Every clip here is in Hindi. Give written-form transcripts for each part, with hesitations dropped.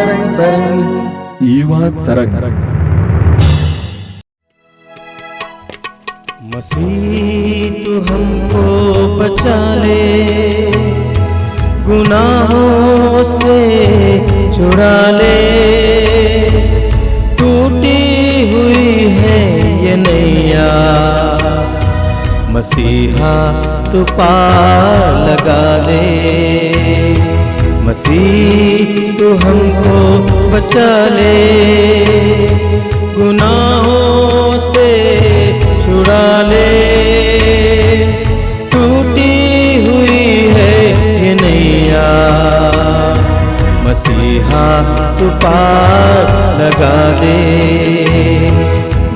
तरंग युवा तरंग। मसीह तू हमको बचा ले, गुनाहों से छुड़ा ले, टूटी हुई है ये नैया, मसीहा तू पार लगा दे। मसीह तू हमको बचा ले, गुनाहों से छुड़ा ले, टूटी हुई है ये नैया, मसीहा तू पार लगा दे।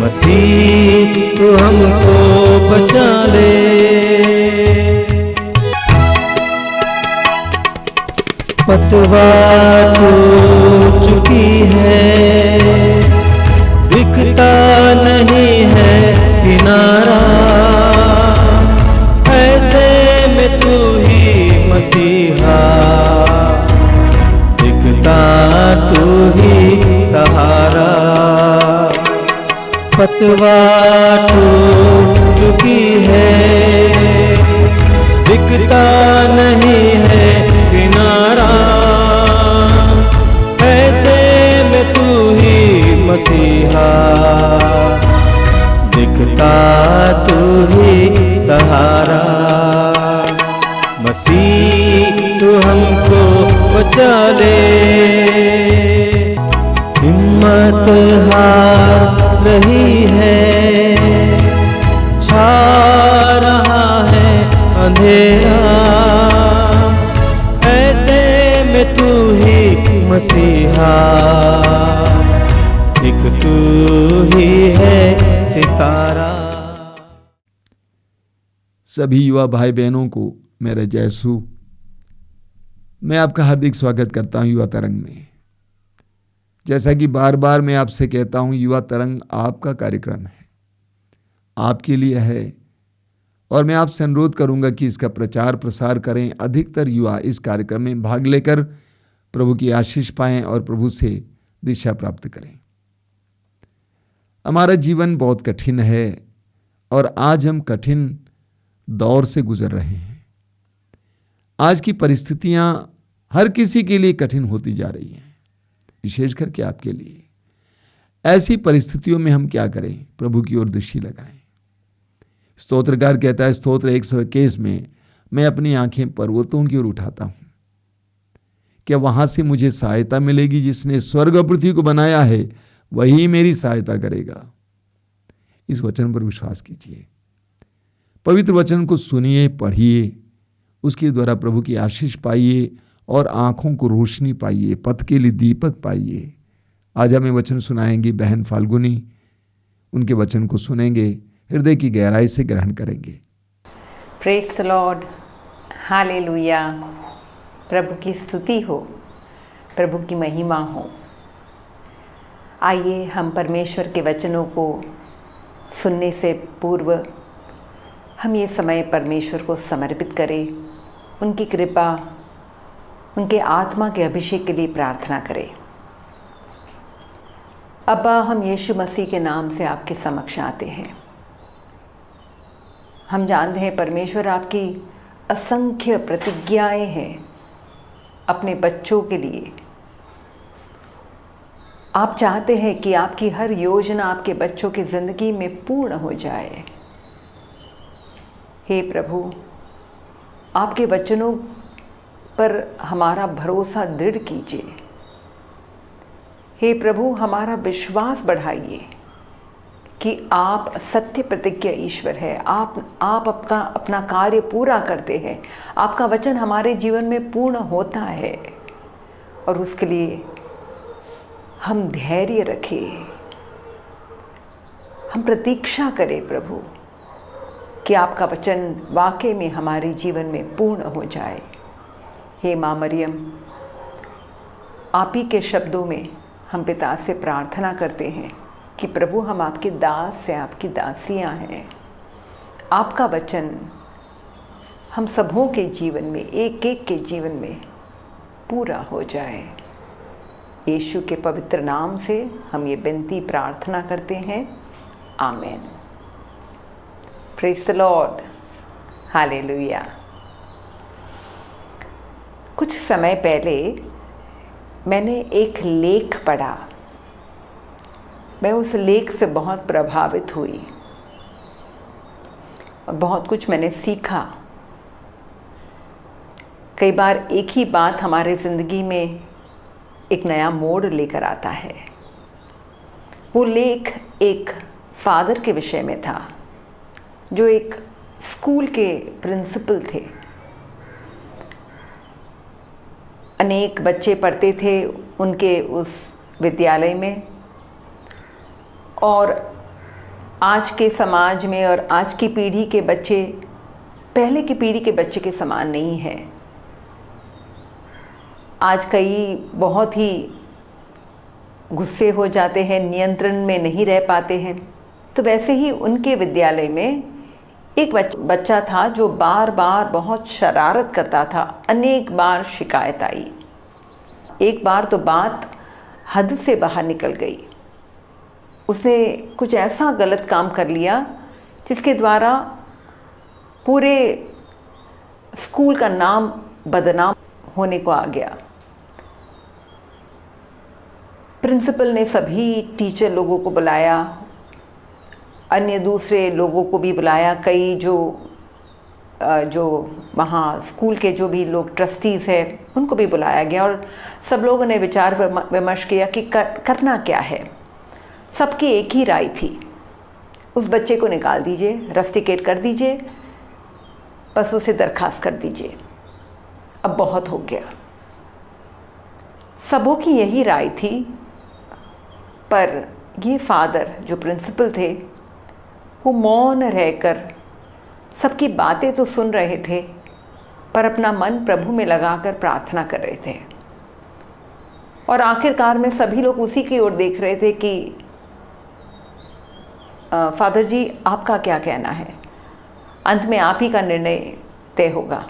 मसीह तू हमको बचा ले। पतवार टूट चुकी है, दिखता नहीं है किनारा, ऐसे में तू ही मसीहा, दिखता तू ही सहारा। पतवार टूट चुकी है, दिखता नहीं है किनारा, ऐसे में तू ही मसीहा, दिखता तू ही सहारा। मसीह तू हमको बचा ले। हिम्मत हार रही है, छा रहा है अंधेरा, ऐसे में तू ही मसीहा, एक तू ही है सितारा। सभी युवा भाई बहनों को मेरा जय सू। मैं आपका हार्दिक स्वागत करता हूं युवा तरंग में। जैसा कि बार बार मैं आपसे कहता हूं, युवा तरंग आपका कार्यक्रम है, आपके लिए है, और मैं आपसे अनुरोध करूंगा कि इसका प्रचार प्रसार करें। अधिकतर युवा इस कार्यक्रम में भाग लेकर प्रभु की आशीष पाएं और प्रभु से दिशा प्राप्त करें। हमारा जीवन बहुत कठिन है और आज हम कठिन दौर से गुजर रहे हैं। आज की परिस्थितियां हर किसी के लिए कठिन होती जा रही हैं, विशेष करके आपके लिए। ऐसी परिस्थितियों में हम क्या करें? प्रभु की ओर दृष्टि लगाएं। स्तोत्रकार कहता है स्तोत्र 121 में, मैं अपनी आंखें पर्वतों की ओर उठाता हूं, क्या वहां से मुझे सहायता मिलेगी? जिसने स्वर्ग और पृथ्वी को बनाया है वही मेरी सहायता करेगा। इस वचन पर विश्वास कीजिए, पवित्र वचन को सुनिए, पढ़िए, उसके द्वारा प्रभु की आशीष पाइए और आंखों को रोशनी पाइए, पथ के लिए दीपक पाइए। आज हमें वचन सुनाएंगी बहन फाल्गुनी, उनके वचन को सुनेंगे, हृदय की गहराई से ग्रहण करेंगे। Praise the lord, hallelujah. प्रभु की स्तुति हो, प्रभु की महिमा हो। आइए हम परमेश्वर के वचनों को सुनने से पूर्व हम ये समय परमेश्वर को समर्पित करें, उनकी कृपा, उनके आत्मा के अभिषेक के लिए प्रार्थना करें। अब्बा, हम यीशु मसीह के नाम से आपके समक्ष आते हैं। हम जानते हैं परमेश्वर आपकी असंख्य प्रतिज्ञाएं हैं अपने बच्चों के लिए। आप चाहते हैं कि आपकी हर योजना आपके बच्चों की ज़िंदगी में पूर्ण हो जाए। हे प्रभु, आपके वचनों पर हमारा भरोसा दृढ़ कीजिए। हे प्रभु, हमारा विश्वास बढ़ाइए कि आप सत्य प्रतिज्ञा ईश्वर है। आप अपना कार्य पूरा करते हैं। आपका वचन हमारे जीवन में पूर्ण होता है और उसके लिए हम धैर्य रखें, हम प्रतीक्षा करें प्रभु कि आपका वचन वाकई में हमारे जीवन में पूर्ण हो जाए। हे माँ मरियम, आप ही के शब्दों में हम पिता से प्रार्थना करते हैं कि प्रभु, हम आपके दास हैं, आपकी दासियां हैं। आपका वचन हम सबों के जीवन में, एक एक के जीवन में पूरा हो जाए। यीशु के पवित्र नाम से हम ये विनती प्रार्थना करते हैं, आमीन। Praise the lord, hallelujah. कुछ समय पहले मैंने एक लेख पढ़ा। मैं उस लेख से बहुत प्रभावित हुई और बहुत कुछ मैंने सीखा। कई बार एक ही बात हमारे ज़िंदगी में एक नया मोड़ लेकर आता है। वो लेख एक फादर के विषय में था जो एक स्कूल के प्रिंसिपल थे। अनेक बच्चे पढ़ते थे उनके उस विद्यालय में, और आज के समाज में और आज की पीढ़ी के बच्चे पहले की पीढ़ी के बच्चे के समान नहीं हैं। आज कई बहुत ही गुस्से हो जाते हैं, नियंत्रण में नहीं रह पाते हैं। तो वैसे ही उनके विद्यालय में एक बच्चा था जो बार बार बहुत शरारत करता था। अनेक बार शिकायत आई। एक बार तो बात हद से बाहर निकल गई। उसने कुछ ऐसा गलत काम कर लिया जिसके द्वारा पूरे स्कूल का नाम बदनाम होने को आ गया। प्रिंसिपल ने सभी टीचर लोगों को बुलाया, अन्य दूसरे लोगों को भी बुलाया। कई जो वहाँ स्कूल के जो भी लोग ट्रस्टीज़ हैं उनको भी बुलाया गया, और सब लोगों ने विचार विमर्श किया कि करना क्या है। सबकी एक ही राय थी, उस बच्चे को निकाल दीजिए, रस्टिकेट कर दीजिए, बस उसे दरखास्त कर दीजिए, अब बहुत हो गया। सबों की यही राय थी, पर ये फादर जो प्रिंसिपल थे वो मौन रहकर सबकी बातें तो सुन रहे थे, पर अपना मन प्रभु में लगाकर प्रार्थना कर रहे थे। और आखिरकार में सभी लोग उसी की ओर देख रहे थे कि फादर जी आपका क्या कहना है। अंत में आप ही का निर्णय तय होगा,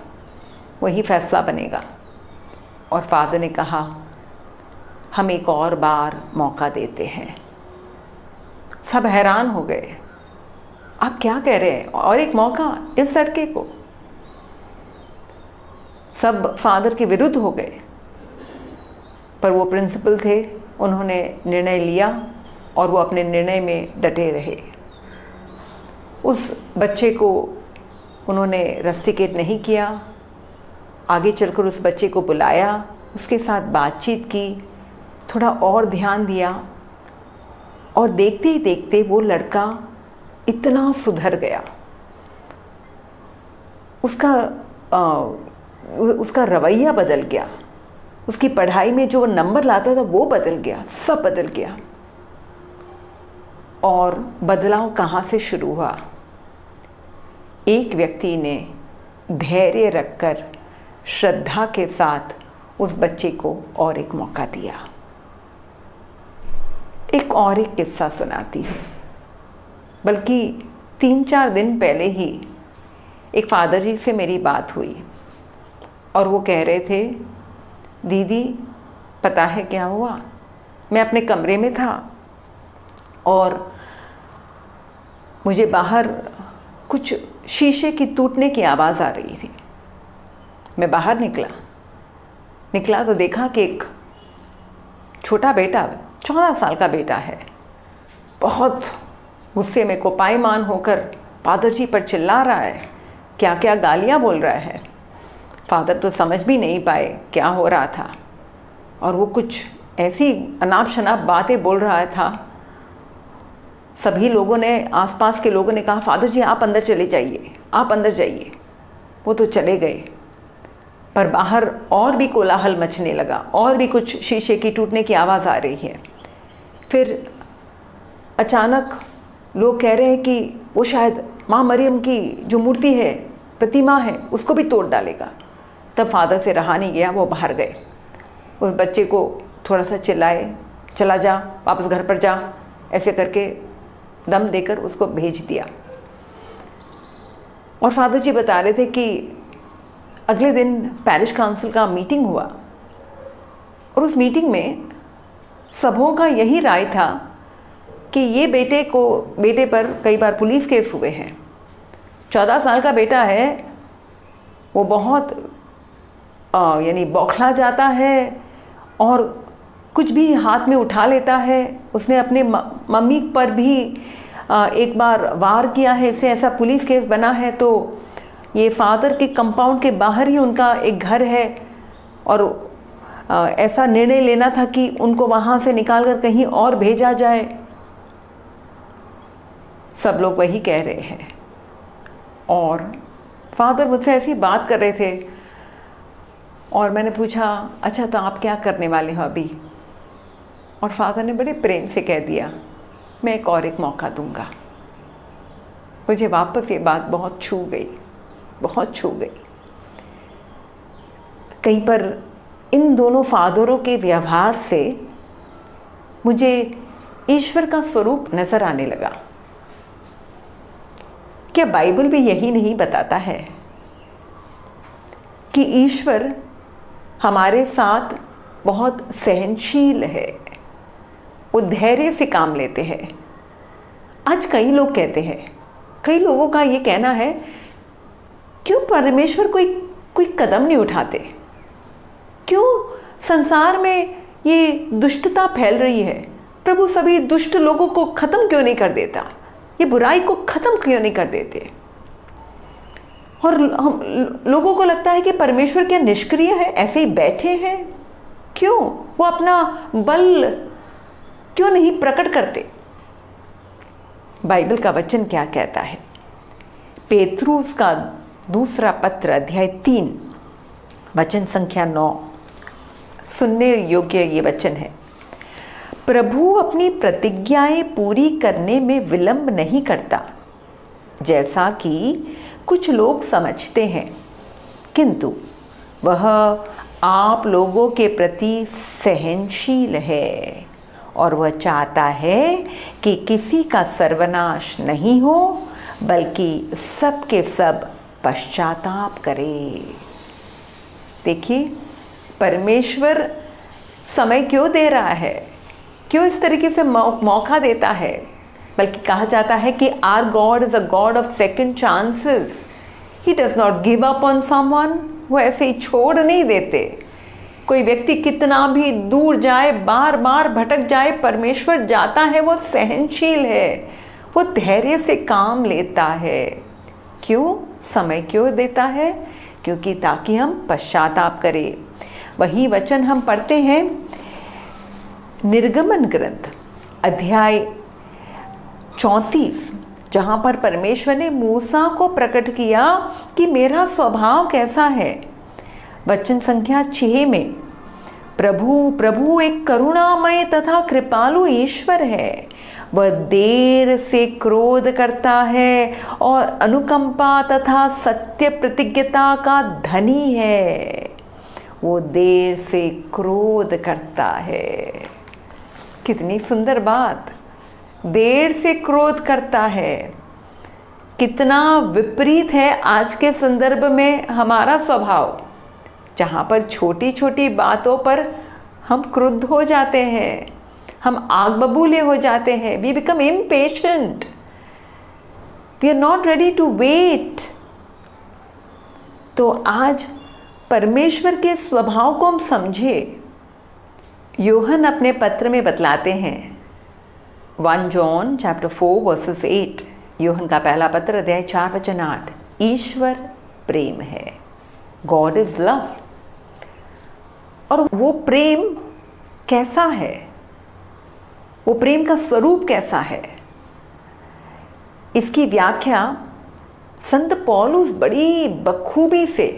वही फैसला बनेगा। और फादर ने कहा हम एक और बार मौका देते हैं। सब हैरान हो गए, आप क्या कह रहे हैं, और एक मौका इस लड़के को। सब फादर के विरुद्ध हो गए, पर वो प्रिंसिपल थे, उन्होंने निर्णय लिया और वो अपने निर्णय में डटे रहे। उस बच्चे को उन्होंने रस्टिकेट नहीं किया। आगे चलकर उस बच्चे को बुलाया, उसके साथ बातचीत की, थोड़ा और ध्यान दिया, और देखते ही देखते वो लड़का इतना सुधर गया। उसका रवैया बदल गया, उसकी पढ़ाई में जो नंबर लाता था वो बदल गया, सब बदल गया। और बदलाव कहाँ से शुरू हुआ? एक व्यक्ति ने धैर्य रखकर श्रद्धा के साथ उस बच्चे को और एक मौका दिया। एक और एक किस्सा सुनाती हूँ। बल्कि 3-4 दिन पहले ही एक फादर जी से मेरी बात हुई, और वो कह रहे थे, दीदी पता है क्या हुआ, मैं अपने कमरे में था और मुझे बाहर कुछ शीशे की टूटने की आवाज़ आ रही थी। मैं बाहर निकला तो देखा कि एक छोटा बेटा, 14 साल का बेटा है, बहुत गुस्से में कोपायमान होकर फादर जी पर चिल्ला रहा है, क्या क्या गालियाँ बोल रहा है। फादर तो समझ भी नहीं पाए क्या हो रहा था, और वो कुछ ऐसी अनाप शनाप बातें बोल रहा था। सभी लोगों ने, आसपास के लोगों ने कहा, फादर जी आप अंदर चले जाइए, आप अंदर जाइए। वो तो चले गए, पर बाहर और भी कोलाहल मचने लगा, और भी कुछ शीशे की टूटने की आवाज़ आ रही है। फिर अचानक लोग कह रहे हैं कि वो शायद माँ मरियम की जो मूर्ति है, प्रतिमा है, उसको भी तोड़ डालेगा। तब फादर से रहा नहीं गया, वो बाहर गए। उस बच्चे को थोड़ा सा चिल्लाए, चला जा, वापस घर पर जा, ऐसे करके दम देकर उसको भेज दिया। और फादर जी बता रहे थे कि अगले दिन पैरिश काउंसिल का मीटिंग हुआ, और उस मीटिंग में सबों का यही राय था कि ये बेटे पर कई बार पुलिस केस हुए हैं। 14 साल का बेटा है, वो बहुत यानी बौखला जाता है और कुछ भी हाथ में उठा लेता है। उसने अपने मम्मी पर भी एक बार वार किया है, इससे ऐसा पुलिस केस बना है। तो ये फादर के कंपाउंड के बाहर ही उनका एक घर है और ऐसा निर्णय लेना था कि उनको वहाँ से निकाल कर कहीं और भेजा जाए। सब लोग वही कह रहे हैं और फादर मुझसे ऐसी बात कर रहे थे और मैंने पूछा, अच्छा तो आप क्या करने वाले हो अभी? और फादर ने बड़े प्रेम से कह दिया, मैं एक मौका दूंगा। मुझे वापस ये बात बहुत छू गई। कहीं पर इन दोनों फादरों के व्यवहार से मुझे ईश्वर का स्वरूप नजर आने लगा। क्या बाइबल भी यही नहीं बताता है कि ईश्वर हमारे साथ बहुत सहनशील है, वो धैर्य से काम लेते हैं। आज कई लोग कहते हैं, कई लोगों का ये कहना है, क्यों परमेश्वर कोई कदम नहीं उठाते? क्यों संसार में ये दुष्टता फैल रही है? प्रभु सभी दुष्ट लोगों को खत्म क्यों नहीं कर देता? ये बुराई को खत्म क्यों नहीं कर देते? और हम लोगों को लगता है कि परमेश्वर क्या निष्क्रिय है, ऐसे ही बैठे हैं? क्यों वो अपना बल क्यों नहीं प्रकट करते? बाइबल का वचन क्या कहता है? पेतरुस का दूसरा पत्र अध्याय 3 वचन संख्या 9, सुनने योग्य ये वचन है। प्रभु अपनी प्रतिज्ञाएं पूरी करने में विलंब नहीं करता, जैसा कि कुछ लोग समझते हैं, किंतु वह आप लोगों के प्रति सहनशील है और वह चाहता है कि किसी का सर्वनाश नहीं हो, बल्कि सबके सब पश्चाताप करे। देखिए, परमेश्वर समय क्यों दे रहा है, क्यों इस तरीके से मौका देता है? बल्कि कहा जाता है कि our God is a God of second chances. He does not give up on someone. वो ऐसे ही छोड़ नहीं देते। कोई व्यक्ति कितना भी दूर जाए, बार बार भटक जाए, परमेश्वर जाता है, वो सहनशील है, वो धैर्य से काम लेता है। क्यों? समय क्यों देता है? क्योंकि ताकि हम पश्चाताप करें। वही वचन हम पढ़ते हैं निर्गमन ग्रंथ अध्याय 34, जहाँ पर परमेश्वर ने मूसा को प्रकट किया कि मेरा स्वभाव कैसा है। वचन संख्या 6 में, प्रभु एक करुणामय तथा कृपालु ईश्वर है। वह देर से क्रोध करता है और अनुकंपा तथा सत्य प्रतिज्ञता का धनी है। वो देर से क्रोध करता है। कितनी सुंदर बात! देर से क्रोध करता है। कितना विपरीत है आज के संदर्भ में हमारा स्वभाव, जहाँ पर छोटी छोटी बातों पर हम क्रुद्ध हो जाते हैं, हम आग बबूले हो जाते हैं। We become impatient, we are not ready to wait. तो आज परमेश्वर के स्वभाव को हम समझे। यूहन अपने पत्र में बतलाते हैं 1 जॉन चैप्टर 4 वर्सेस 8, यूहन का पहला पत्र अध्याय 4 वचन 8, ईश्वर प्रेम है। God is love. और वो प्रेम कैसा है? वो प्रेम का स्वरूप कैसा है? इसकी व्याख्या संत पौलुस बड़ी बखूबी से,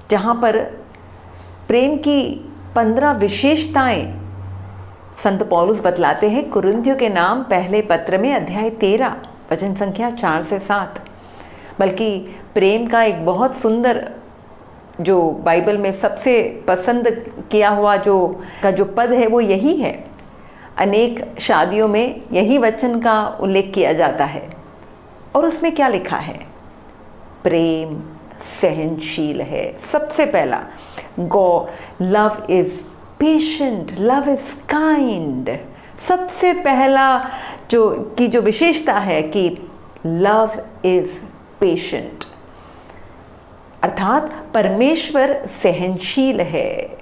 जहाँ पर प्रेम की 15 विशेषताएं संत पौलुस बतलाते हैं कुरिन्थियों के नाम पहले पत्र में अध्याय 13 वचन संख्या 4 से 7। बल्कि प्रेम का एक बहुत सुंदर, जो बाइबल में सबसे पसंद किया हुआ जो पद है, वो यही है। अनेक शादियों में यही वचन का उल्लेख किया जाता है। और उसमें क्या लिखा है? प्रेम सहनशील है। सबसे पहला, love is patient, love is kind. सबसे पहला जो विशेषता है कि लव इज पेशेंट, अर्थात परमेश्वर सहनशील है।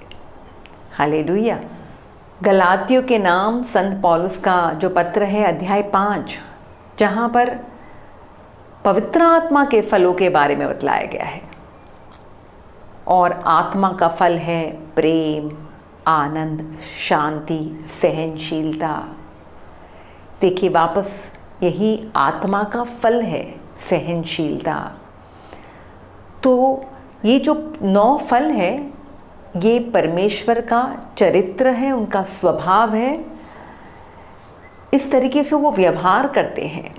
हालेलुया। गलातियों के नाम संत पौलुस का जो पत्र है, अध्याय 5, जहाँ पर पवित्र आत्मा के फलों के बारे में बतलाया गया है। और आत्मा का फल है प्रेम, आनंद, शांति, सहनशीलता। देखिए, वापस यही आत्मा का फल है, सहनशीलता। तो ये जो 9 फल है, ये परमेश्वर का चरित्र है, उनका स्वभाव है। इस तरीके से वो व्यवहार करते हैं।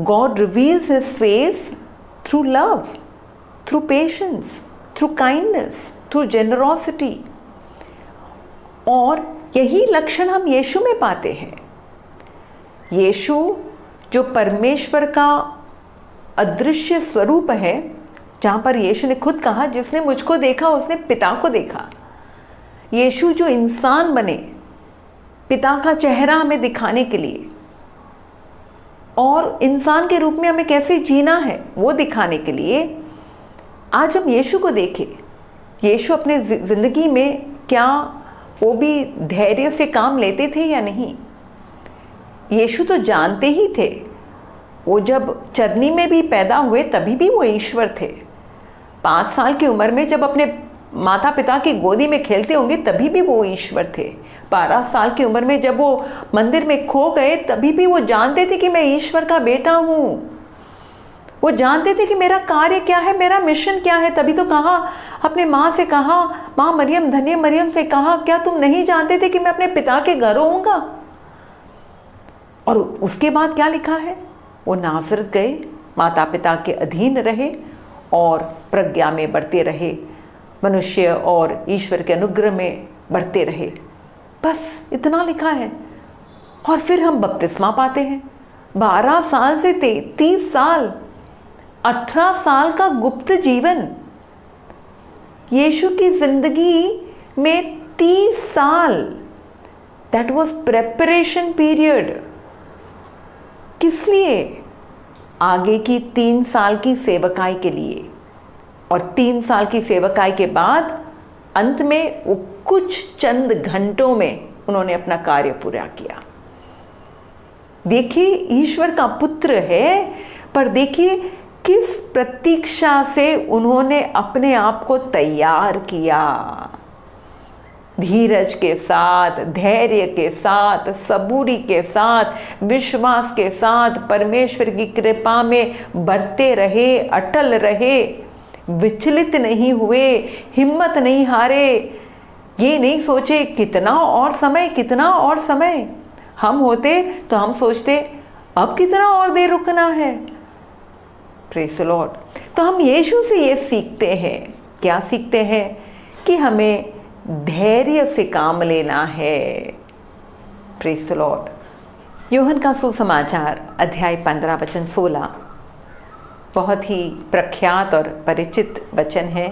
God reveals His face through love, through patience, through kindness, through generosity। और यही लक्षण हम यीशु में पाते हैं। यीशु जो परमेश्वर का अदृश्य स्वरूप है, जहाँ पर यीशु ने खुद कहा, जिसने मुझको देखा उसने पिता को देखा। यीशु जो इंसान बने पिता का चेहरा हमें दिखाने के लिए, और इंसान के रूप में हमें कैसे जीना है वो दिखाने के लिए, आज हम यीशु को देखें। यीशु अपने ज़िंदगी में क्या वो भी धैर्य से काम लेते थे या नहीं? यीशु तो जानते ही थे। वो जब चरनी में भी पैदा हुए तभी भी वो ईश्वर थे। 5 साल की उम्र में जब अपने माता पिता की गोदी में खेलते होंगे तभी भी वो ईश्वर थे। 12 साल की उम्र में जब वो मंदिर में खो गए तभी भी वो जानते थे कि मैं ईश्वर का बेटा हूँ। वो जानते थे कि मेरा कार्य क्या है, मेरा मिशन क्या है। तभी तो कहा, अपने माँ से कहा, माँ मरियम, धन्य मरियम से कहा, क्या तुम नहीं जानते थे कि मैं अपने पिता के घर होऊंगा? और उसके बाद क्या लिखा है? वो नासरत गए, माता पिता के अधीन रहे और प्रज्ञा में बढ़ते रहे, मनुष्य और ईश्वर के अनुग्रह में बढ़ते रहे। बस इतना लिखा है। और फिर हम बपतिस्मा पाते हैं। 12 साल से 33 साल, 18 साल का गुप्त जीवन। यीशु की जिंदगी में 30 साल, दैट वॉज प्रेपरेशन पीरियड। किस लिए? आगे की 3 साल की सेवकाई के लिए। और 3 साल की सेवकाई के बाद अंत में वो कुछ चंद घंटों में उन्होंने अपना कार्य पूरा किया। देखिए, ईश्वर का पुत्र है, पर देखिए किस प्रतीक्षा से उन्होंने अपने आप को तैयार किया। धीरज के साथ, धैर्य के साथ, सबूरी के साथ, विश्वास के साथ परमेश्वर की कृपा में बढ़ते रहे, अटल रहे, विचलित नहीं हुए, हिम्मत नहीं हारे। ये नहीं सोचे कितना और समय, कितना और समय। हम होते तो हम सोचते अब कितना और देर रुकना है। Praise the Lord. तो हम यीशु से ये सीखते हैं। क्या सीखते हैं? कि हमें धैर्य से काम लेना है। Praise the Lord. यूहन्ना का सुसमाचार अध्याय 15 वचन 16 बहुत ही प्रख्यात और परिचित वचन है।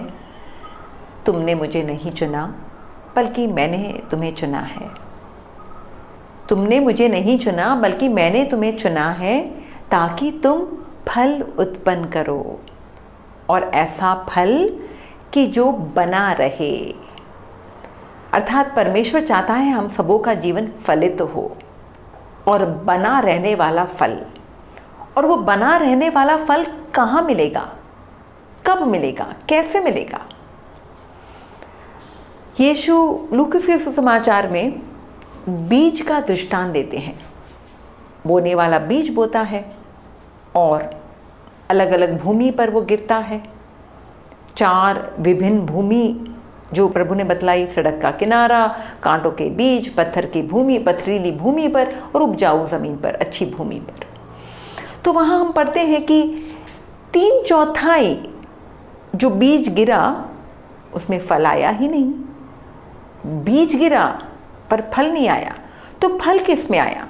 तुमने मुझे नहीं चुना बल्कि मैंने तुम्हें चुना है। तुमने मुझे नहीं चुना बल्कि मैंने तुम्हें चुना है ताकि तुम फल उत्पन्न करो, और ऐसा फल कि जो बना रहे। अर्थात परमेश्वर चाहता है हम सबों का जीवन फलित हो और बना रहने वाला फल। और वो बना रहने वाला फल कहाँ मिलेगा, कब मिलेगा, कैसे मिलेगा? यीशु लूकास के सुसमाचार में बीज का दृष्टांत देते हैं। बोने वाला बीज बोता है और अलग अलग भूमि पर वो गिरता है। 4 विभिन्न भूमि जो प्रभु ने बतलाई, सड़क का किनारा, कांटों के बीज, पत्थर की भूमि, पथरीली भूमि पर, और उपजाऊ ज़मीन पर, अच्छी भूमि पर। तो वहाँ हम पढ़ते हैं कि 3/4 जो बीज गिरा उसमें फल आया ही नहीं। बीज गिरा पर फल नहीं आया। तो फल किस में आया?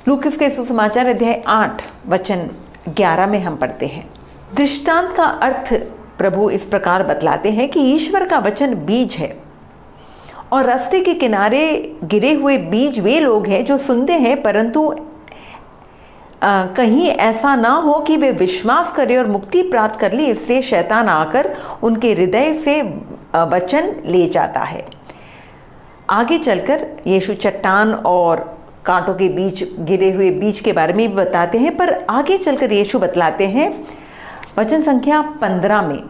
लूकास के सुसमाचार अध्याय 8 वचन 11 में हम पढ़ते हैं, दृष्टांत का अर्थ प्रभु इस प्रकार बतलाते हैं कि ईश्वर का वचन बीज है और रास्ते के किनारे गिरे हुए बीज वे लोग हैं जो सुनते हैं, परंतु कहीं ऐसा ना हो कि वे विश्वास करें और मुक्ति प्राप्त कर ली, इसलिए शैतान आकर उनके हृदय से वचन ले जाता है। आगे चलकर यीशु चट्टान और कांटों के बीच गिरे हुए बीज के बारे में भी बताते हैं, पर आगे चलकर यीशु बतलाते हैं वचन संख्या 15 में,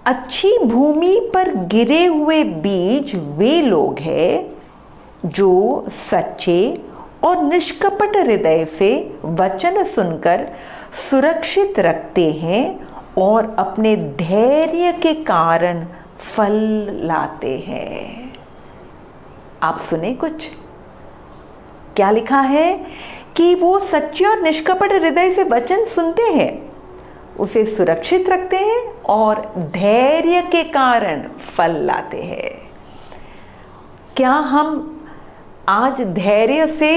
अच्छी भूमि पर गिरे हुए बीज वे लोग हैं जो सच्चे और निष्कपट हृदय से वचन सुनकर सुरक्षित रखते हैं और अपने धैर्य के कारण फल लाते हैं। आप सुने कुछ क्या लिखा है कि वो सच्चे और निष्कपट हृदय से वचन सुनते हैं, उसे सुरक्षित रखते हैं और धैर्य के कारण फल लाते हैं। क्या हम आज धैर्य से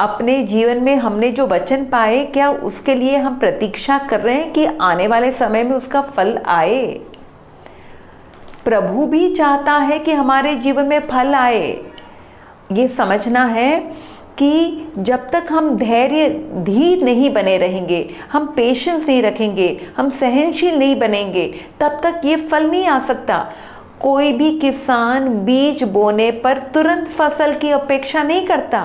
अपने जीवन में हमने जो वचन पाए, क्या उसके लिए हम प्रतीक्षा कर रहे हैं कि आने वाले समय में उसका फल आए? प्रभु भी चाहता है कि हमारे जीवन में फल आए। ये समझना है कि जब तक हम धैर्य धीर नहीं बने रहेंगे, हम पेशेंस नहीं रखेंगे, हम सहनशील नहीं बनेंगे, तब तक ये फल नहीं आ सकता। कोई भी किसान बीज बोने पर तुरंत फसल की अपेक्षा नहीं करता।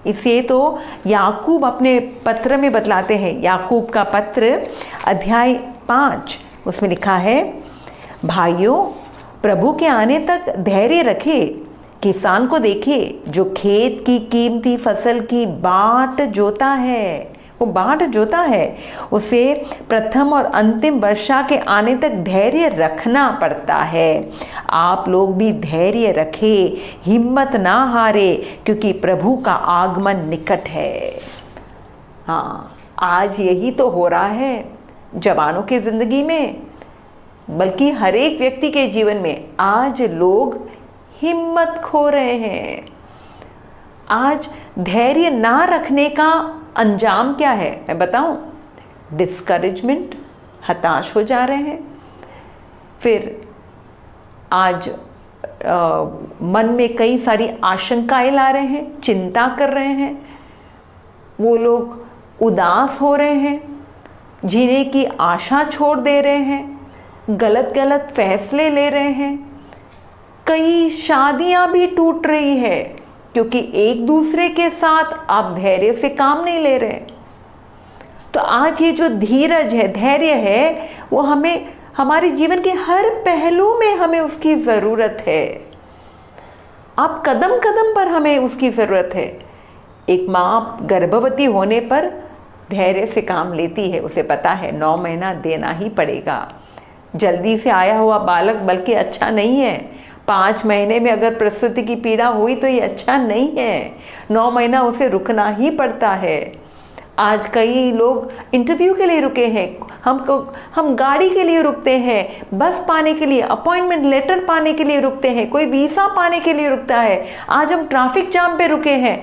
इसे तो याकूब अपने पत्र में बतलाते हैं। याकूब का पत्र अध्याय 5 उसमें लिखा है, भाइयों प्रभु के आने तक धैर्य रखे। किसान को देखे जो खेत की कीमती फसल की बाट जोता है, वो बाट जोता है, उसे प्रथम और अंतिम वर्षा के आने तक धैर्य रखना पड़ता है। आप लोग भी धैर्य रखे, हिम्मत ना हारे, क्योंकि प्रभु का आगमन निकट है। हाँ, आज यही तो हो रहा है जवानों की जिंदगी में, बल्कि हर एक व्यक्ति के जीवन में। आज लोग हिम्मत खो रहे हैं। आज धैर्य ना रखने का अंजाम क्या है मैं बताऊं? डिस्करेजमेंट, हताश हो जा रहे हैं। फिर आज मन में कई सारी आशंकाएं ला रहे हैं, चिंता कर रहे हैं। वो लोग उदास हो रहे हैं, जीने की आशा छोड़ दे रहे हैं, गलत गलत फैसले ले रहे हैं। कई शादियां भी टूट रही है क्योंकि एक दूसरे के साथ आप धैर्य से काम नहीं ले रहे। तो आज ये जो धीरज है, धैर्य है, वो हमें हमारे जीवन के हर पहलू में हमें उसकी ज़रूरत है। आप कदम कदम पर हमें उसकी ज़रूरत है। एक माँ गर्भवती होने पर धैर्य से काम लेती है, उसे पता है 9 महीना देना ही पड़ेगा। जल्दी से आया हुआ बालक बल्कि अच्छा नहीं है। 5 महीने में अगर प्रसूति की पीड़ा हुई तो ये अच्छा नहीं है। 9 महीना उसे रुकना ही पड़ता है। आज कई लोग इंटरव्यू के लिए रुके हैं, हम गाड़ी के लिए रुकते हैं, बस पाने के लिए, अपॉइंटमेंट लेटर पाने के लिए रुकते हैं, कोई वीज़ा पाने के लिए रुकता है। आज हम ट्रैफिक जाम पे रुके हैं,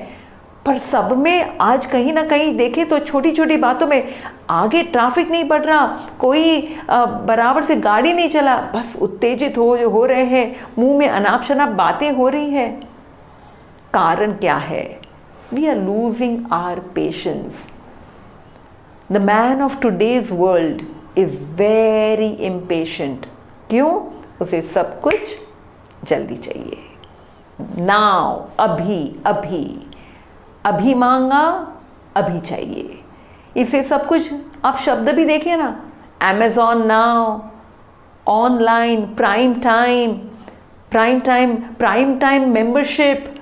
पर सब में आज कहीं ना कहीं देखें तो छोटी छोटी बातों में आगे ट्रैफिक नहीं बढ़ रहा, कोई बराबर से गाड़ी नहीं चला, बस उत्तेजित हो रहे हैं, मुंह में अनाप शनाप बातें हो रही है। कारण क्या है? We are losing our patience. The man of today's world is very impatient. क्यों? उसे सब कुछ जल्दी चाहिए। नाउ, अभी अभी अभी मांगा, अभी चाहिए। इसे सब कुछ, आप शब्द भी देखिए ना, Amazon now, online, prime time membership,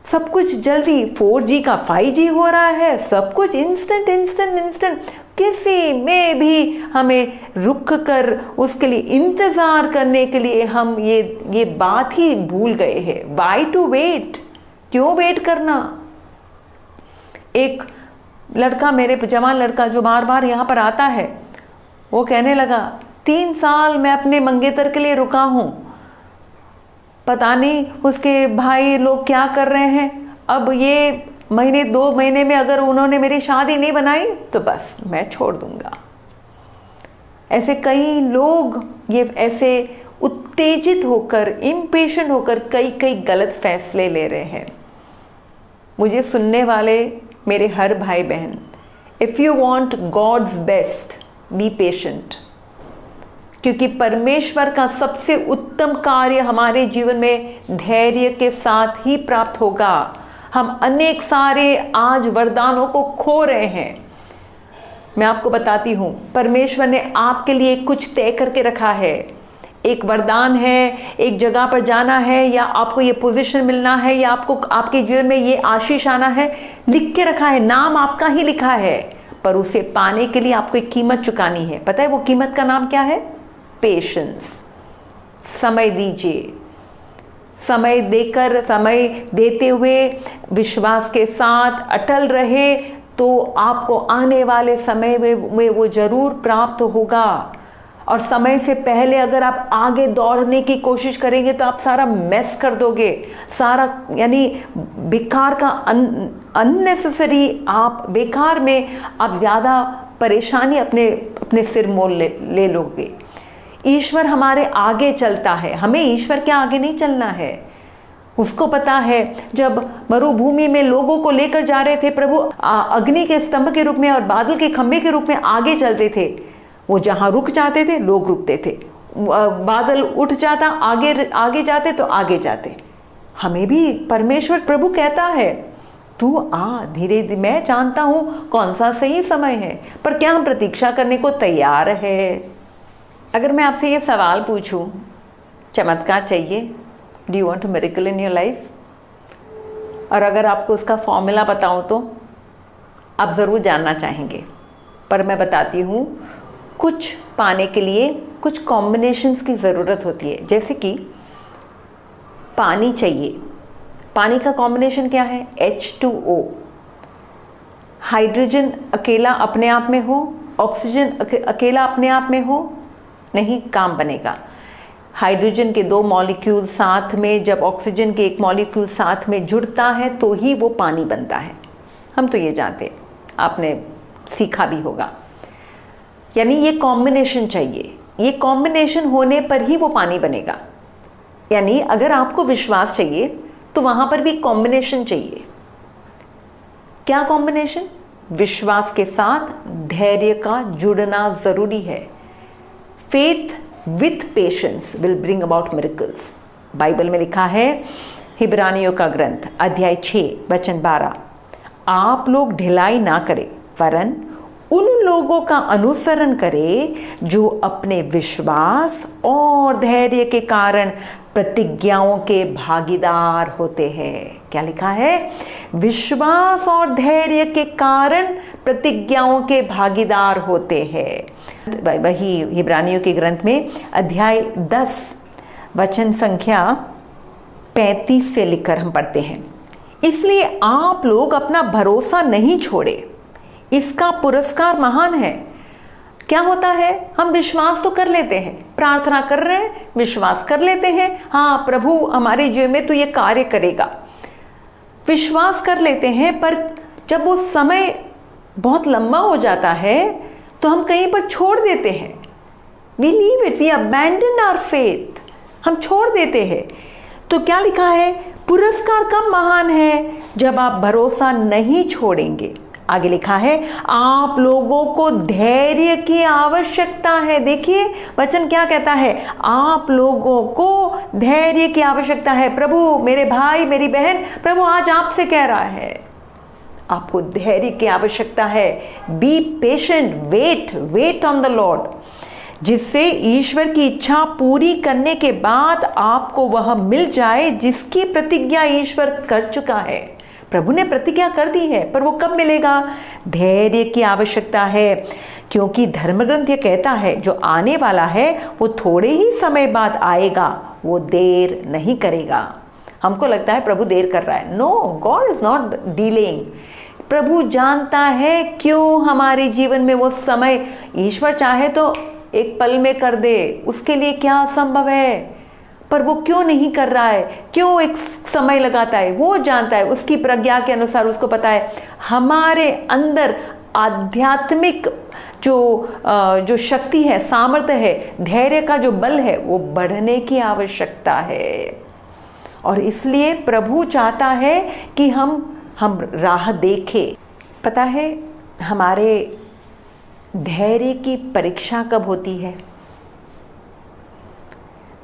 सब कुछ जल्दी। 4G का 5G हो रहा है, सब कुछ इंस्टेंट। किसी में भी हमें रुक कर उसके लिए इंतज़ार करने के लिए हम ये बात ही भूल गए हैं। Why to wait? क्यों वेट करना? एक लड़का, मेरे जवान लड़का जो बार बार यहाँ पर आता है, वो कहने लगा 3 साल मैं अपने मंगेतर के लिए रुका हूँ, पता नहीं उसके भाई लोग क्या कर रहे हैं। अब ये 2 महीने में अगर उन्होंने मेरी शादी नहीं बनाई तो बस मैं छोड़ दूंगा। ऐसे कई लोग ये ऐसे उत्तेजित होकर, इम्पेशेंट होकर कई गलत फैसले ले रहे हैं। मुझे सुनने वाले मेरे हर भाई बहन, if you want God's best, be patient, क्योंकि परमेश्वर का सबसे उत्तम कार्य हमारे जीवन में धैर्य के साथ ही प्राप्त होगा। हम अनेक सारे आज वरदानों को खो रहे हैं। मैं आपको बताती हूँ, परमेश्वर ने आपके लिए कुछ तय करके रखा है। एक वरदान है, एक जगह पर जाना है, या आपको ये पोजीशन मिलना है, या आपको आपके जीवन में ये आशीष आना है, लिख के रखा है, नाम आपका ही लिखा है। पर उसे पाने के लिए आपको एक कीमत चुकानी है। पता है वो कीमत का नाम क्या है? पेशेंस। समय दीजिए, समय देकर, समय देते हुए विश्वास के साथ अटल रहे तो आपको आने वाले समय में वो जरूर प्राप्त होगा। और समय से पहले अगर आप आगे दौड़ने की कोशिश करेंगे तो आप सारा मेस कर दोगे, सारा यानी बेकार का अननेसेसरी, आप बेकार में आप ज़्यादा परेशानी अपने सिर मोल ले लोगे। ईश्वर हमारे आगे चलता है, हमें ईश्वर के आगे नहीं चलना है। उसको पता है, जब मरुभूमि में लोगों को लेकर जा रहे थे, प्रभु अग्नि के स्तंभ के रूप में और बादल के खंभे के रूप में आगे चलते थे। वो जहाँ रुक जाते थे लोग रुकते थे, बादल उठ जाता, आगे जाते तो आगे जाते। हमें भी परमेश्वर प्रभु कहता है, तू आ धीरे धीरे, मैं जानता हूँ कौन सा सही समय है। पर क्या हम प्रतीक्षा करने को तैयार है? अगर मैं आपसे ये सवाल पूछूं, चमत्कार चाहिए, do you want a miracle in your life? और अगर आपको उसका फॉर्मूला बताऊं तो आप ज़रूर जानना चाहेंगे। पर मैं बताती हूँ, कुछ पाने के लिए कुछ कॉम्बिनेशंस की ज़रूरत होती है। जैसे कि पानी चाहिए, पानी का कॉम्बिनेशन क्या है? H2O। हाइड्रोजन अकेला अपने आप में हो, ऑक्सीजन अकेला अपने आप में हो, नहीं काम बनेगा। हाइड्रोजन के 2 मॉलिक्यूल साथ में, जब ऑक्सीजन के 1 मॉलिक्यूल साथ में जुड़ता है तो ही वो पानी बनता है। हम तो ये जानते हैं, आपने सीखा भी होगा। यानी ये कॉम्बिनेशन चाहिए, ये कॉम्बिनेशन होने पर ही वो पानी बनेगा। यानी अगर आपको विश्वास चाहिए तो वहाँ पर भी कॉम्बिनेशन चाहिए। क्या कॉम्बिनेशन? विश्वास के साथ धैर्य का जुड़ना ज़रूरी है। Faith with patience will bring about miracles। Bible में लिखा है, हिब्रानियों का ग्रंथ अध्याय 6 वचन 12, आप लोग ढिलाई ना करें, वरन उन लोगों का अनुसरण करें जो अपने विश्वास और धैर्य के कारण प्रतिज्ञाओं के भागीदार होते हैं। क्या लिखा है? विश्वास और धैर्य के कारण प्रतिज्ञाओं के भागीदार होते हैं। वही हिब्रानियों के ग्रंथ में अध्याय 10 वचन संख्या 35 से लिखकर हम पढ़ते हैं, इसलिए आप लोग अपना भरोसा नहीं छोड़े, इसका पुरस्कार महान है। क्या होता है? हम विश्वास तो कर लेते हैं, प्रार्थना कर रहे हैं, विश्वास कर लेते हैं, हाँ प्रभु हमारे जीवन में तो ये कार्य करेगा, विश्वास कर लेते हैं। पर जब वो समय बहुत लंबा हो जाता है तो हम कहीं पर छोड़ देते हैं। We leave it, we abandon our faith, हम छोड़ देते हैं। तो क्या लिखा है? पुरस्कार कब महान है? जब आप भरोसा नहीं छोड़ेंगे। आगे लिखा है, आप लोगों को धैर्य की आवश्यकता है। देखिए वचन क्या कहता है? आप लोगों को धैर्य की आवश्यकता है। प्रभु, मेरे भाई मेरी बहन, प्रभु आज आपसे कह रहा है, आपको धैर्य की आवश्यकता है। Be patient, wait on the Lord, जिससे ईश्वर की इच्छा पूरी करने के बाद आपको वह मिल जाए जिसकी प्रतिज्ञा ईश्वर कर चुका है। प्रभु ने प्रतिज्ञा कर दी है, पर वो कब मिलेगा? धैर्य की आवश्यकता है, क्योंकि धर्मग्रंथ ये कहता है जो आने वाला है वो थोड़े ही समय बाद आएगा, वो देर नहीं करेगा। हमको लगता है प्रभु देर कर रहा है। No, God is not delaying. प्रभु जानता है क्यों हमारे जीवन में वो समय, ईश्वर चाहे तो एक पल में कर दे, उसके लिए क्या असंभव है, पर वो क्यों नहीं कर रहा है, क्यों एक समय लगाता है, वो जानता है। उसकी प्रज्ञा के अनुसार उसको पता है हमारे अंदर आध्यात्मिक जो शक्ति है, सामर्थ्य है, धैर्य का जो बल है, वो बढ़ने की आवश्यकता है। और इसलिए प्रभु चाहता है कि हम राह देखें। पता है हमारे धैर्य की परीक्षा कब होती है?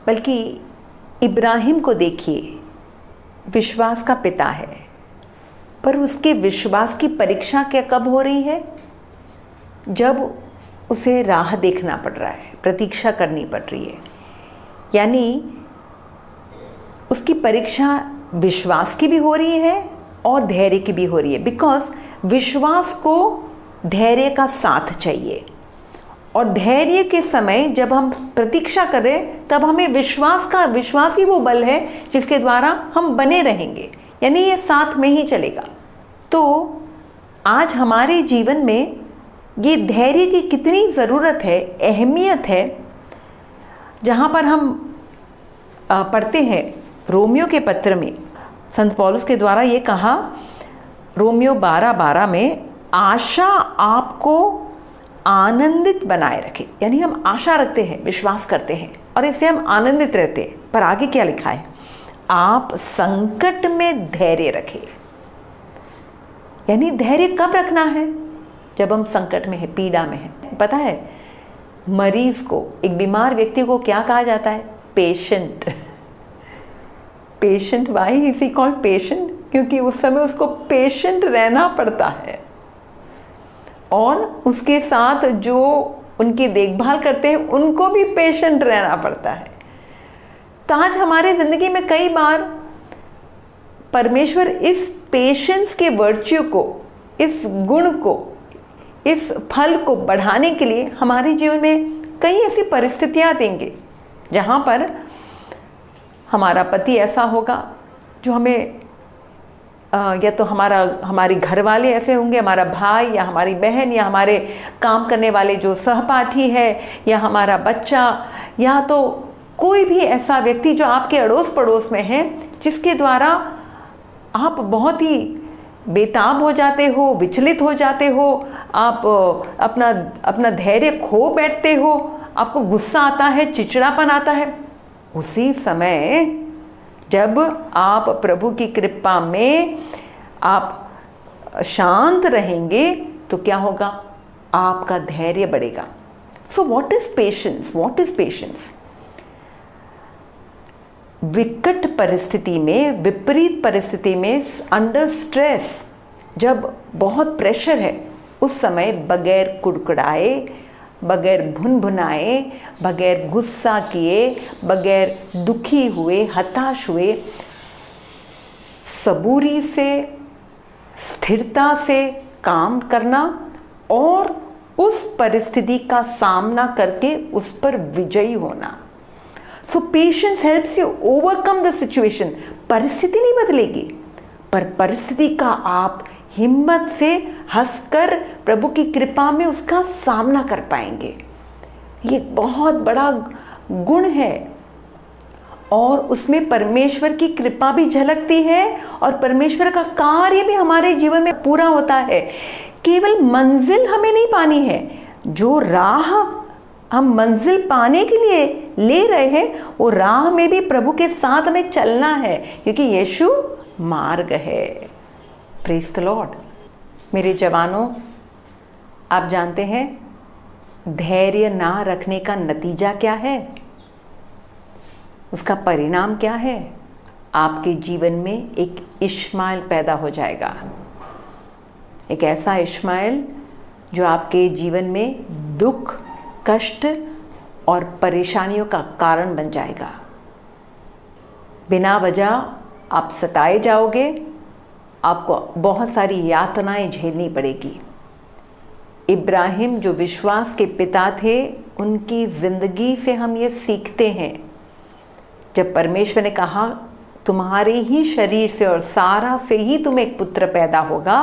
बल्कि इब्राहिम को देखिए, विश्वास का पिता है, पर उसके विश्वास की परीक्षा क्या कब हो रही है? जब उसे राह देखना पड़ रहा है, प्रतीक्षा करनी पड़ रही है। यानी उसकी परीक्षा विश्वास की भी हो रही है और धैर्य की भी हो रही है। बिकॉज विश्वास को धैर्य का साथ चाहिए, और धैर्य के समय जब हम प्रतीक्षा करें तब हमें विश्वास ही वो बल है जिसके द्वारा हम बने रहेंगे, यानी ये साथ में ही चलेगा। तो आज हमारे जीवन में ये धैर्य की कितनी ज़रूरत है, अहमियत है। जहाँ पर हम पढ़ते हैं रोमियो के पत्र में संत पौलुस के द्वारा ये कहा, रोमियो 12:12 में, आशा आपको आनंदित बनाए रखे। यानी हम आशा रखते हैं, विश्वास करते हैं और इसलिए हम आनंदित रहते हैं। पर आगे क्या लिखा है? आप संकट में धैर्य रखें। यानी धैर्य कब रखना है? जब हम संकट में है, पीड़ा में है। पता है मरीज को, एक बीमार व्यक्ति को क्या कहा जाता है? Patient. Patient, why is he called patient? क्योंकि उस समय उसको पेशेंट रहना पड़ता है, और उसके साथ जो उनकी देखभाल करते हैं उनको भी पेशेंट रहना पड़ता है। तो आज हमारे ज़िंदगी में कई बार परमेश्वर इस पेशेंस के वर्च्यू को, इस गुण को, इस फल को बढ़ाने के लिए हमारे जीवन में कई ऐसी परिस्थितियां देंगे जहाँ पर हमारा पति ऐसा होगा जो हमें या तो हमारे घर वाले ऐसे होंगे, हमारा भाई या हमारी बहन या हमारे काम करने वाले जो सहपाठी है, या हमारा बच्चा, या तो कोई भी ऐसा व्यक्ति जो आपके अड़ोस पड़ोस में है, जिसके द्वारा आप बहुत ही बेताब हो जाते हो, विचलित हो जाते हो, आप अपना धैर्य खो बैठते हो, आपको गुस्सा आता है, चिड़चिड़ापन आता है। उसी समय जब आप प्रभु की कृपा में आप शांत रहेंगे तो क्या होगा? आपका धैर्य बढ़ेगा। So what is patience? What is patience? विकट परिस्थिति में, विपरीत परिस्थिति में, अंडर स्ट्रेस, जब बहुत प्रेशर है, उस समय बगैर कुड़कुड़ाए, बगैर भुनभुनाए, बगैर गुस्सा किए, बगैर दुखी हुए, हताश हुए, सबूरी से, स्थिरता से काम करना और उस परिस्थिति का सामना करके उस पर विजयी होना। So patience helps you overcome the situation. परिस्थिति नहीं बदलेगी, पर परिस्थिति का आप हिम्मत से हंसकर प्रभु की कृपा में उसका सामना कर पाएंगे। ये बहुत बड़ा गुण है, और उसमें परमेश्वर की कृपा भी झलकती है और परमेश्वर का कार्य भी हमारे जीवन में पूरा होता है। केवल मंजिल हमें नहीं पानी है, जो राह हम मंजिल पाने के लिए ले रहे हैं, वो राह में भी प्रभु के साथ में चलना है, क्योंकि यीशु मार्ग है। Praise the Lord. मेरे जवानों, आप जानते हैं धैर्य ना रखने का नतीजा क्या है? उसका परिणाम क्या है? आपके जीवन में एक इश्माएल पैदा हो जाएगा, एक ऐसा इश्माएल जो आपके जीवन में दुख, कष्ट और परेशानियों का कारण बन जाएगा। बिना वजह आप सताए जाओगे, आपको बहुत सारी यातनाएं झेलनी पड़ेगी। इब्राहिम जो विश्वास के पिता थे, उनकी ज़िंदगी से हम ये सीखते हैं। जब परमेश्वर ने कहा तुम्हारे ही शरीर से और सारा से ही तुम्हें एक पुत्र पैदा होगा,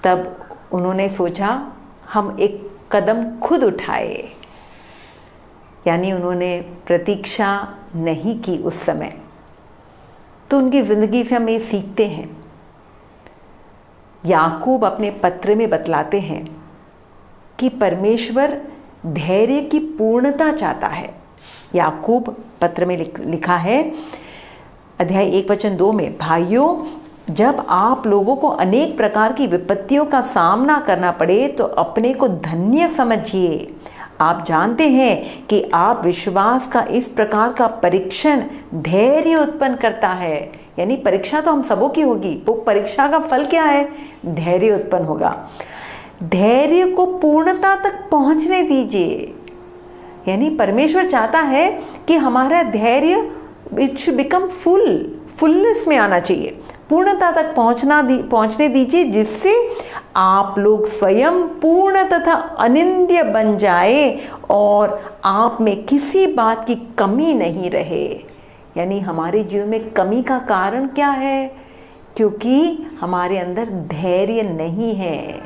तब उन्होंने सोचा हम एक कदम खुद उठाए, यानी उन्होंने प्रतीक्षा नहीं की उस समय। तो उनकी ज़िंदगी से हम ये सीखते हैं। याकूब अपने पत्र में बतलाते हैं कि परमेश्वर धैर्य की पूर्णता चाहता है। याकूब पत्र में लिखा है, अध्याय 1 वचन 2 में, भाइयों, जब आप लोगों को अनेक प्रकार की विपत्तियों का सामना करना पड़े तो अपने को धन्य समझिए। आप जानते हैं कि आप विश्वास का इस प्रकार का परीक्षण धैर्य उत्पन्न करता है। यानी परीक्षा तो हम सबों की होगी, वो परीक्षा का फल क्या है? धैर्य उत्पन्न होगा। धैर्य को पूर्णता तक पहुंचने दीजिए। यानी परमेश्वर चाहता है कि हमारा धैर्य इट शुड बिकम फुलनेस में आना चाहिए, पूर्णता तक पहुंचने दीजिए, जिससे आप लोग स्वयं पूर्ण तथा अनिंद्य बन जाए और आप में किसी बात की कमी नहीं रहे। यानी हमारे जीवन में कमी का कारण क्या है? क्योंकि हमारे अंदर धैर्य नहीं है।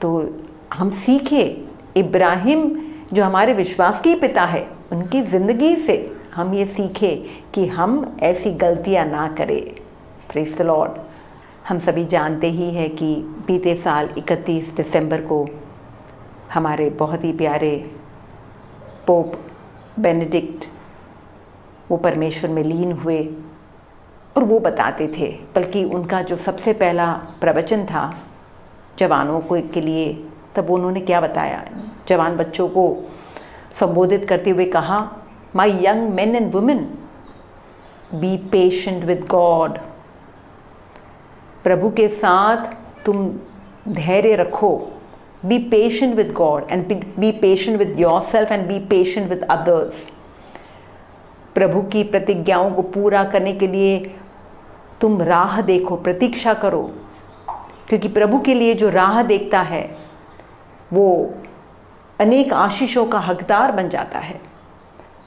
तो हम सीखे, इब्राहिम जो हमारे विश्वास के पिता है, उनकी ज़िंदगी से हम ये सीखे कि हम ऐसी गलतियां ना करें। Praise the Lord. हम सभी जानते ही हैं कि बीते साल 31 दिसंबर को हमारे बहुत ही प्यारे पोप बेनेडिक्ट वो परमेश्वर में लीन हुए, और वो बताते थे, बल्कि उनका जो सबसे पहला प्रवचन था जवानों के लिए, तब उन्होंने क्या बताया? जवान बच्चों को संबोधित करते हुए कहा, my young men and women, be patient with God. प्रभु के साथ तुम धैर्य रखो। Be patient with God and be patient with yourself and be patient with others. प्रभु की प्रतिज्ञाओं को पूरा करने के लिए तुम राह देखो, प्रतीक्षा करो, क्योंकि प्रभु के लिए जो राह देखता है वो अनेक आशीषों का हकदार बन जाता है।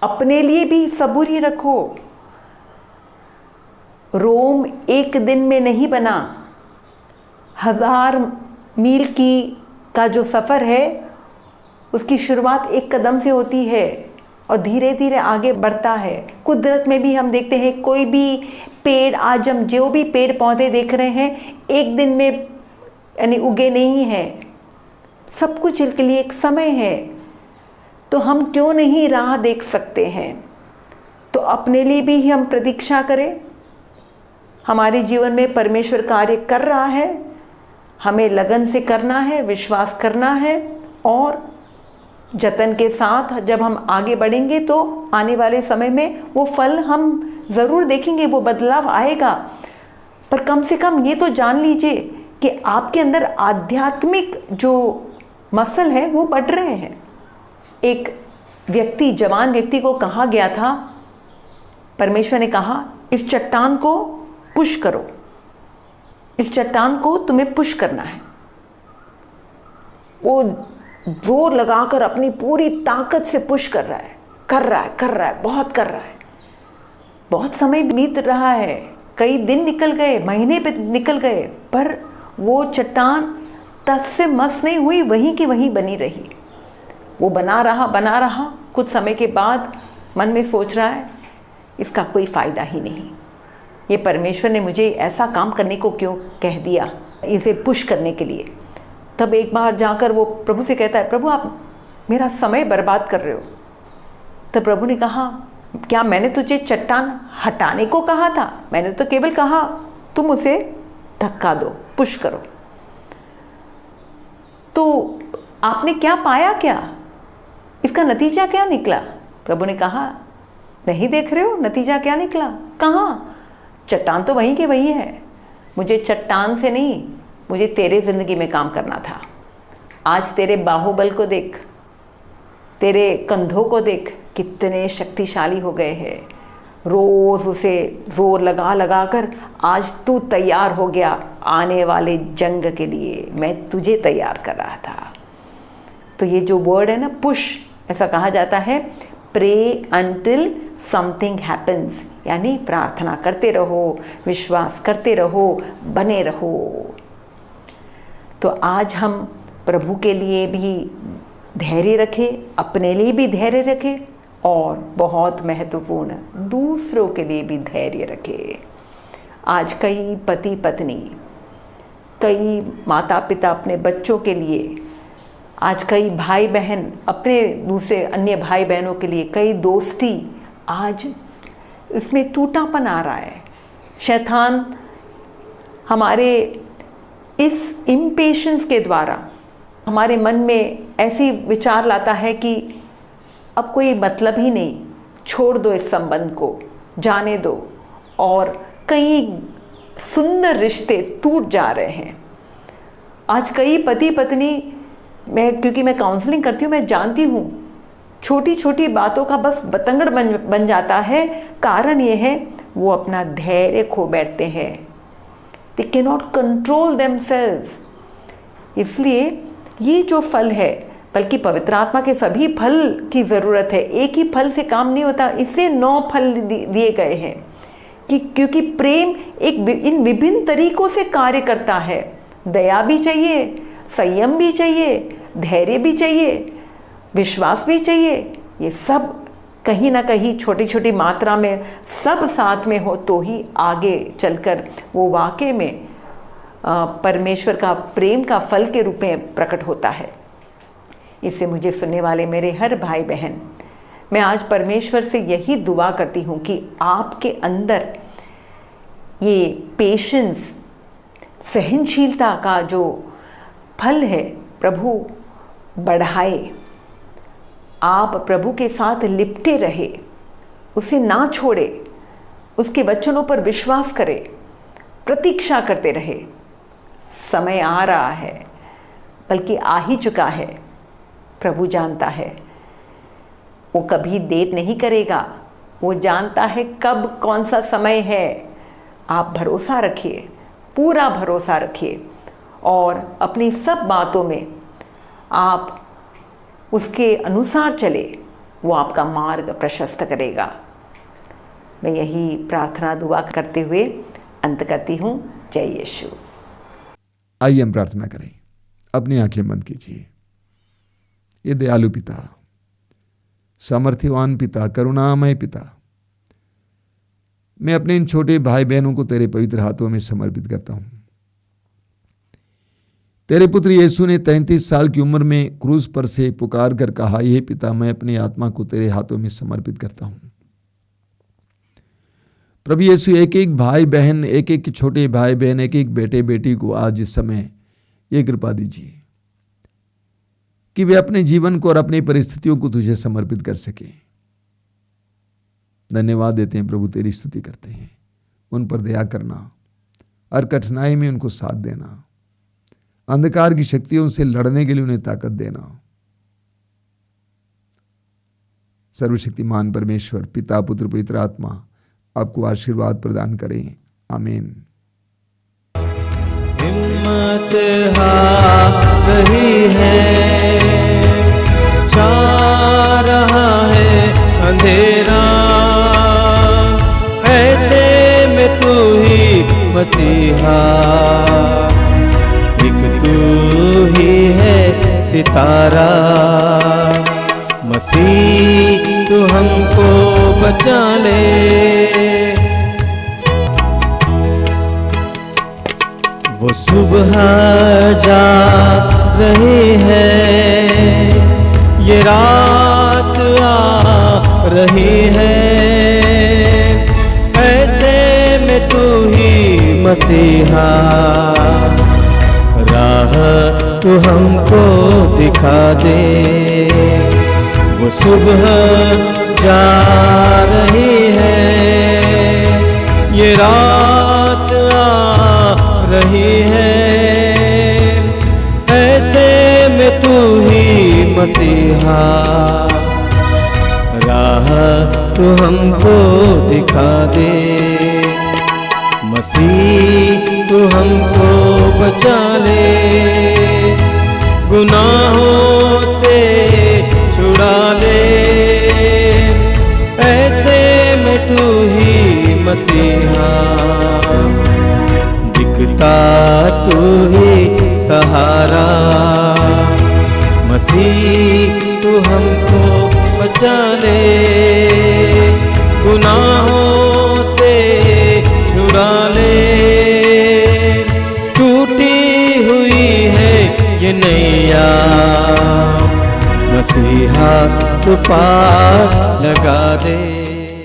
अपने लिए भी सबूरी रखो। रोम एक दिन में नहीं बना। 1000 मील का जो सफ़र है उसकी शुरुआत एक कदम से होती है और धीरे धीरे आगे बढ़ता है। कुदरत में भी हम देखते हैं, कोई भी पेड़, आज हम जो भी पेड़ पौधे देख रहे हैं, एक दिन में यानी उगे नहीं हैं। सब कुछ के लिए एक समय है। तो हम क्यों नहीं राह देख सकते हैं? तो अपने लिए भी हम प्रतीक्षा करें। हमारे जीवन में परमेश्वर कार्य कर रहा है, हमें लगन से करना है, विश्वास करना है, और जतन के साथ जब हम आगे बढ़ेंगे तो आने वाले समय में वो फल हम ज़रूर देखेंगे, वो बदलाव आएगा। पर कम से कम ये तो जान लीजिए कि आपके अंदर आध्यात्मिक जो मसल है वो बढ़ रहे हैं। एक व्यक्ति, जवान व्यक्ति को कहा गया था, परमेश्वर ने कहा, इस चट्टान को पुश करो, इस चट्टान को तुम्हें पुश करना है। वो जोर लगाकर अपनी पूरी ताकत से पुश कर रहा है, बहुत कर रहा है। बहुत समय बीत रहा है, कई दिन निकल गए, महीने पे निकल गए, पर वो चट्टान तस से मस नहीं हुई, वहीं की वहीं बनी रही। वो बना रहा, कुछ समय के बाद मन में सोच रहा है, इसका कोई फ़ायदा ही नहीं, ये परमेश्वर ने मुझे ऐसा काम करने को क्यों कह दिया, इसे पुश करने के लिए। तब एक बार जाकर वो प्रभु से कहता है, प्रभु आप मेरा समय बर्बाद कर रहे हो। तब प्रभु ने कहा, क्या मैंने तुझे चट्टान हटाने को कहा था? मैंने तो केवल कहा तुम उसे धक्का दो, पुश करो। तो आपने क्या पाया? क्या इसका नतीजा क्या निकला? प्रभु ने कहा, नहीं देख रहे हो नतीजा क्या निकला? कहाँ? चट्टान तो वहीं के वही है। मुझे चट्टान से नहीं, मुझे तेरे ज़िंदगी में काम करना था। आज तेरे बाहुबल को देख, तेरे कंधों को देख, कितने शक्तिशाली हो गए हैं। रोज़ उसे जोर लगा कर आज तू तैयार हो गया आने वाले जंग के लिए। मैं तुझे तैयार कर रहा था। तो ये जो वर्ड है ना, पुश, ऐसा कहा जाता है, प्रे अंटिल समथिंग हैपन्स, यानी प्रार्थना करते रहो, विश्वास करते रहो, बने रहो। तो आज हम प्रभु के लिए भी धैर्य रखें, अपने लिए भी धैर्य रखें, और बहुत महत्वपूर्ण, दूसरों के लिए भी धैर्य रखें। आज कई पति पत्नी, कई माता पिता अपने बच्चों के लिए आज कई भाई बहन अपने दूसरे अन्य भाई बहनों के लिए, कई दोस्ती आज इसमें टूटापन आ रहा है। शैतान हमारे इस इम्पेशंस के द्वारा हमारे मन में ऐसी विचार लाता है कि अब कोई मतलब ही नहीं, छोड़ दो इस संबंध को, जाने दो, और कई सुंदर रिश्ते टूट जा रहे हैं। आज कई पति पत्नी, क्योंकि मैं काउंसलिंग करती हूँ, मैं जानती हूँ, छोटी छोटी बातों का बस बतंगड़ बन जाता है। कारण ये है वो अपना धैर्य खो बैठते हैं। They can not control themselves. इसलिए ये जो फल है, बल्कि पवित्र आत्मा के सभी फल की ज़रूरत है, एक ही फल से काम नहीं होता। इसलिए 9 फल दिए गए हैं कि क्योंकि प्रेम इन विभिन्न तरीकों से कार्य करता है। दया भी चाहिए, संयम भी चाहिए, धैर्य भी चाहिए, विश्वास भी चाहिए। ये सब कहीं ना कहीं छोटी छोटी मात्रा में सब साथ में हो तो ही आगे चलकर वो वाकई में परमेश्वर का प्रेम का फल के रूप में प्रकट होता है। इससे मुझे सुनने वाले मेरे हर भाई बहन, मैं आज परमेश्वर से यही दुआ करती हूँ कि आपके अंदर ये पेशेंस, सहनशीलता का जो फल है प्रभु बढ़ाए। आप प्रभु के साथ लिपटे रहे, उसे ना छोड़े, उसके वचनों पर विश्वास करे, प्रतीक्षा करते रहे। समय आ रहा है, बल्कि आ ही चुका है। प्रभु जानता है, वो कभी देर नहीं करेगा। वो जानता है कब कौन सा समय है। आप भरोसा रखिए, पूरा भरोसा रखिए, और अपनी सब बातों में आप उसके अनुसार चले, वो आपका मार्ग प्रशस्त करेगा। मैं यही प्रार्थना दुआ करते हुए अंत करती हूँ। जय यीशु। आइए हम प्रार्थना करें। अपनी आंखें बंद कीजिए। ये दयालु पिता, सामर्थ्यवान पिता, करुणामय पिता, मैं अपने इन छोटे भाई बहनों को तेरे पवित्र हाथों में समर्पित करता हूं। तेरे पुत्र यीशु ने 33 साल की उम्र में क्रूस पर से पुकार कर कहा, हे पिता, मैं अपनी आत्मा को तेरे हाथों में समर्पित करता हूं। प्रभु यीशु, एक एक भाई बहन, एक एक छोटे भाई बहन, एक एक बेटे बेटी को आज इस समय ये कृपा दीजिए कि वे अपने जीवन को और अपनी परिस्थितियों को तुझे समर्पित कर सके। धन्यवाद देते हैं प्रभु, तेरी स्तुति करते हैं। उन पर दया करना, हर कठिनाई में उनको साथ देना, अंधकार की शक्तियों से लड़ने के लिए उन्हें ताकत देना। सर्वशक्तिमान परमेश्वर पिता, पुत्र, पवित्र आत्मा आपको आशीर्वाद प्रदान करें। आमीन। हिम्मत हार रही है, छा रहा है अंधेरा, ऐसे में तू ही मसीहा, एक तू ही है सितारा। मसीह तू हमको बचा ले, वो सुबह जा रही है, ये रात आ रही है, ऐसे में तू ही मसीहा, राह तू हमको दिखा दे। वो सुबह जा रही है, ये रात आ रही है, ऐसे में तू ही मसीहा, राह तू हमको दिखा दे। मसीह तू हमको बचा ले, गुनाहों से छुड़ा ले, ऐसे में तू ही मसीहा, दिखता तू ही सहारा। मसीह तू हमको बचा ले, गुनाहों से छुड़ा ले, टूटी हुई है ये नैया, कोई हाथ पार लगा दे।